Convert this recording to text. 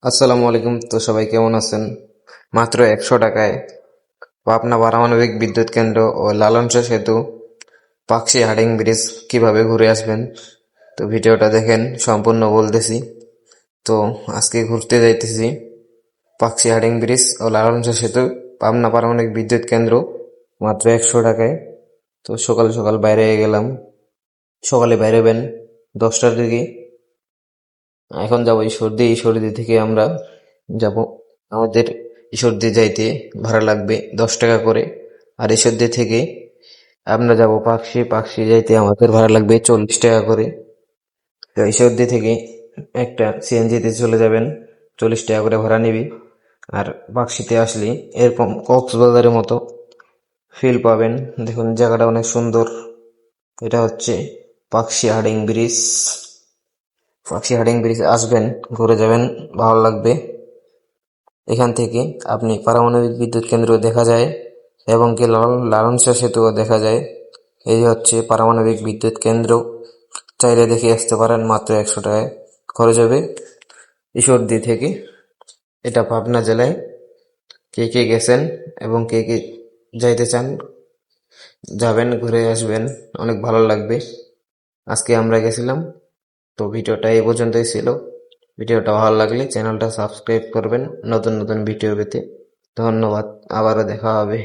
আসসালামু আলাইকুম। তো সবাই কেমন আছেন? মাত্র 100 টাকায় পাবনা পারমাণবিক বিদ্যুৎ কেন্দ্র ও লালন শাহ সেতু, পাকশি হার্ডিং ব্রিজ কিভাবে ঘুরে আসবেন, তো ভিডিওটা দেখেন, সম্পূর্ণ বলতেছি। তো আজকে ঘুরতে যাইতেছি পাকশি হার্ডিং ব্রিজ ও লালন শাহ সেতু, পাবনা পারমাণবিক বিদ্যুৎ কেন্দ্র, মাত্র 100 টাকায়। তো সকাল সকাল বাইরে গেলাম। সকালে বাইরে বেন 10টার দিকে। এখন যাবো ঈশ্বরদী। ঈশ্বরদী থেকে আমরা যাব আমাদের ঈশ্বরদী যাইতে ভাড়া লাগবে 10 টাকা করে। আর ঈশ্বরদী থেকে আমরা যাব পাকশি। পাকশি যাইতে আমাদের ভাড়া লাগবে 40 টাকা করে। তো ঈশ্বরদী থেকে একটা সিএনজিতে চলে যাবেন, 40 টাকা করে ভাড়া নিবি। আর পাকশিতে আসলে এরকম কক্সবাজারের মতো ফিল পাবেন। দেখুন জায়গাটা অনেক সুন্দর। এটা হচ্ছে Pakshi herding bridge. Pakshi herding bridge আসবেন, ঘুরে যাবেন, ভালো লাগবে। এখান থেকে আপনি পারমাণবিক বিদ্যুৎ কেন্দ্র দেখা যায় এবং কি লালন শাহ সেতুও দেখা যায়। এই হচ্ছে পারমাণবিক বিদ্যুৎ কেন্দ্র। চাইলে দেখে আসতে পারেন, মাত্র 100 টাকায় খরচ হবে ঈশ্বরদী থেকে। এটা পাবনা জেলায়। কে কে গেছেন এবং কে কে যাইতে চান, যাবেন, ঘুরে আসবেন, অনেক ভালো লাগবে। আজকে আমরা গেছিলাম। তো ভিডিওটা এই পর্যন্তই ছিল। ভিডিওটা ভালো লাগলে চ্যানেলটা সাবস্ক্রাইব করবেন নতুন নতুন ভিডিও পেতে। ধন্যবাদ, আবারও দেখা হবে।